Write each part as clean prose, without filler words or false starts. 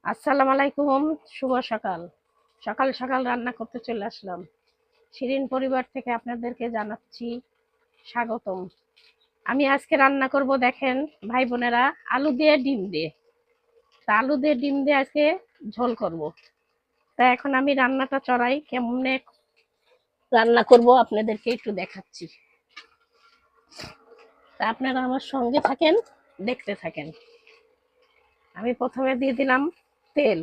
আসসালামু আলাইকুম। শুভ সকাল। সকাল সকাল রান্না করতে চলে আসলাম। শিরিন পরিবার থেকে আপনাদেরকে জানাচ্ছি স্বাগতম। আমি আজকে রান্না করব, দেখেন ভাই বোনেরা, আলু দিয়ে ডিম দিয়ে। তা আলু দিয়ে ডিম দিয়ে আজকে ঝোল করব। তা এখন আমি রান্নাটা চড়াই, কেমনে রান্না করব আপনাদেরকে একটু দেখাচ্ছি। তা আপনারা আমার সঙ্গে থাকেন, দেখতে থাকেন। আমি প্রথমে দিয়ে দিলাম তেল।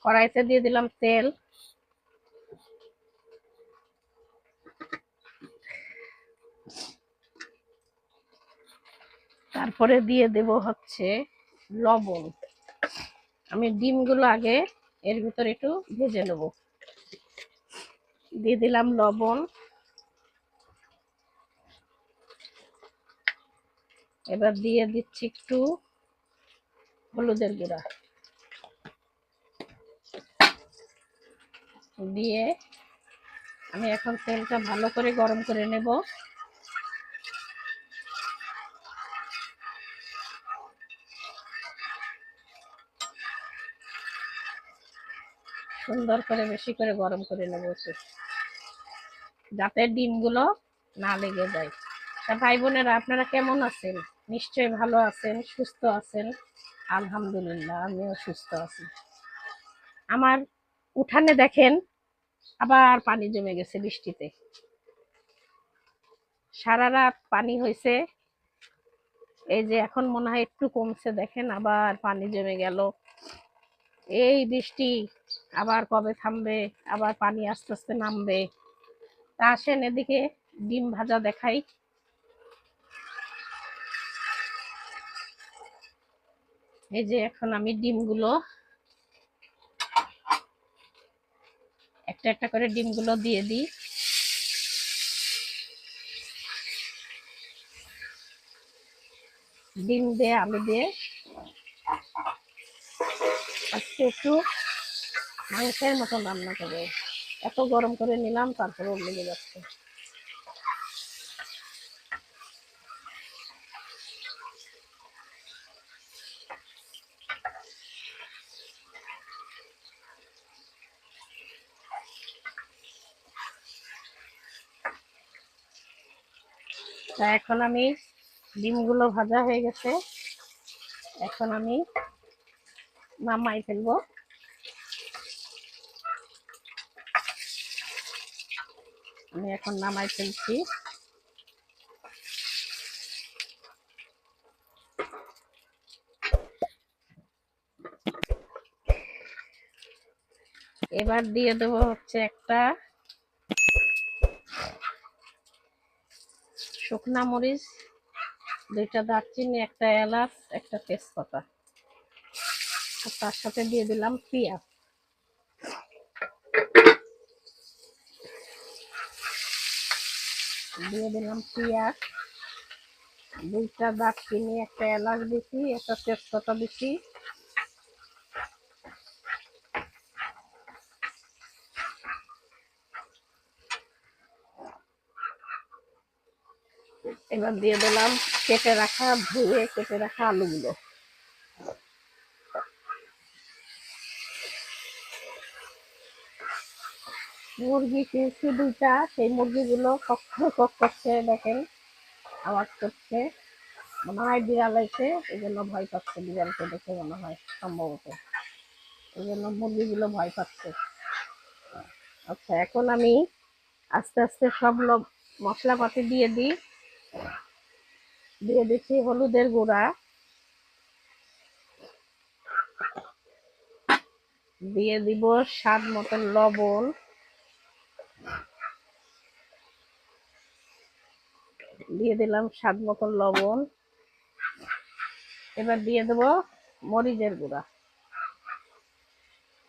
কড়াইতে দিয়ে দিলাম তেল। তারপরে দিয়ে দেব হচ্ছে লবণ। আমি ডিমগুলো আগে এর ভিতরে একটু ভেজে নেব। দিয়ে দিলাম লবণ। এবার দিয়ে দিচ্ছি একটু হলুদের গুঁড়া। দিয়ে আমি এখন তেলটা ভালো করে গরম করে নেব। সুন্দর করে বেশি করে গরম করে নেব একটু, যাতে ডিমগুলো না লেগে যায়। তা ভাই বোনেরা, আপনারা কেমন আছেন? নিশ্চয়ই ভালো আছেন, সুস্থ আছেন। আলহামদুলিল্লাহ, আমিও সুস্থ আছি। আমার উঠানে দেখেন আবার পানি জমে গেছে বৃষ্টিতে। সারা রাত পানি হয়েছে, এই যে এখন মনে হয় একটু কমছে, দেখেন আবার পানি জমে গেল। এই বৃষ্টি আবার কবে থামবে? আবার পানি আস্তে আস্তে নামবে। তা আসেন এদিকে ডিম ভাজা দেখাই। এই যে এখন আমি ডিমগুলো একটা একটা করে ডিমগুলো দিয়ে দিই। ডিম দিয়ে আলু দিয়ে আজকে একটু মাংসের মতন রান্না করবো। এত গরম করে নিলাম, তারপরেও লেগে যাচ্ছে। তা এখন আমি ডিমগুলো ভাজা হয়ে গেছে, এখন আমি নামাই ফেলবো। আমি এখন নামাই ফেলছি। এবার দিয়ে দেবো হচ্ছে একটা শুকনা মরিচ, দুইটা দারচিনি, একটা এলাচ, একটা তেজপাতা। আর তার সাথে দিয়ে দিলাম পেঁয়াজ। দিয়ে দিলাম পেঁয়াজ, দুইটা দারচিনি, একটা এলাচ দিছি, একটা তেজপাতা দিছি। এবার দিয়ে দিলাম ধুয়ে কেটে রাখা আলুগুলো। মুরগি কিনছি দুইটা, সেই মুরগিগুলো কক করছে, দেখেন আওয়াজ করছে। মনে হয় বিড়াল আছে, এই জন্য ভয় পাচ্ছে। বিড়ালকে দেখে মনে হয় সম্ভবত, এই জন্য মুরগিগুলো ভয় পাচ্ছে। আচ্ছা, এখন আমি আস্তে আস্তে সব মশলাপাতি দিয়ে দিই। দিয়ে দিচ্ছি হলুদের গুঁড়া, দিয়ে দিব স্বাদ মতন লবণ, দিয়ে দিলাম স্বাদ মতন লবণ। এবার দিয়ে দেব মরিচের গুঁড়া,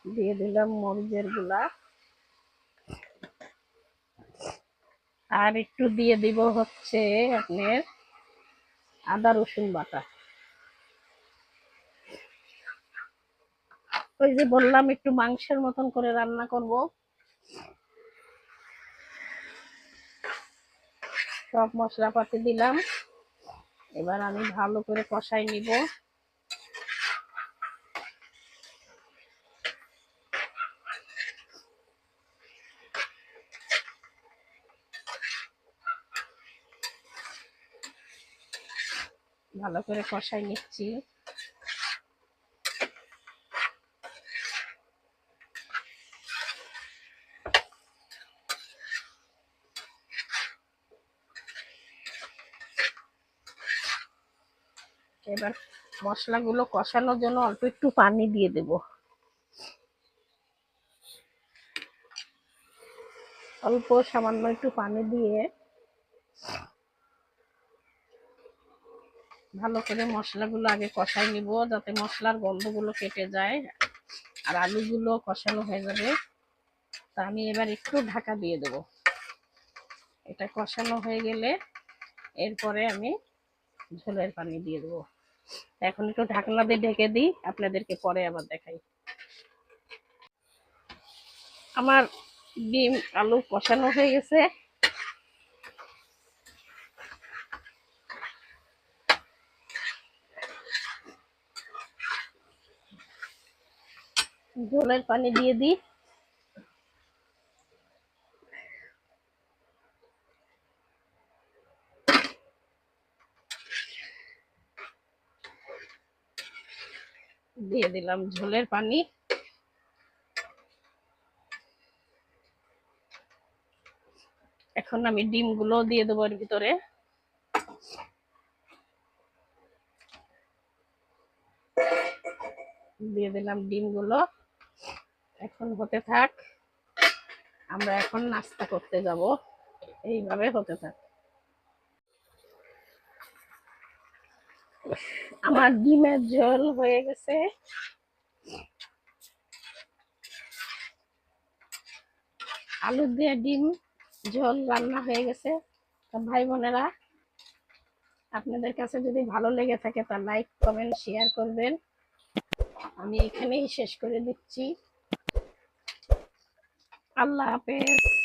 দিয়ে দিলাম মরিচের গুঁড়া। আর একটু দিয়ে দিব হচ্ছে আপনার আদা রসুন বাটা। ওই যে বললাম একটু মাংসের মতন করে রান্না করব, সব মশলাপাতি দিলাম। এবার আমি ভালো করে কষাই নিব। ভালো করে কষাই নিচ্ছি। এবার মশলাগুলো কষানোর জন্য অল্প একটু পানি দিয়ে দেব। অল্প সামান্য একটু পানি দিয়ে ভালো করে মশলাগুলো আগে কষাই নিব, যাতে মশলার গন্ধগুলো কেটে যায় আর আলুগুলো কষানো হয়ে যাবে। তা আমি এবার একটু ঢাকা দিয়ে দেব। এটা কষানো হয়ে গেলে এরপরে আমি ঝোলের পানি দিয়ে দেবো। এখন একটু ঢাকনা দিয়ে ঢেকে দিই, আপনাদেরকে পরে আবার দেখাই। আমার ডিম আলু কষানো হয়ে গেছে। ঝোলের পানি দিয়ে দিই। দিয়ে দিলাম ঝোলের পানি। এখন আমি ডিমগুলো দিয়ে দেবো এর ভিতরে। দিয়ে দিলাম ডিমগুলো। এখন হতে থাক, আমরা এখন নাস্তা করতে যাব। এইভাবে হতে থাক। আমার ডিমের ঝোল হয়ে গেছে। আলু দিয়ে ডিম ঝোল রান্না হয়ে গেছে। ভাই বোনেরা, আপনাদের কাছে যদি ভালো লেগে থাকে তা লাইক কমেন্ট শেয়ার করবেন। আমি এখানেই শেষ করে দিচ্ছি। আল্লাহ হাফেজ।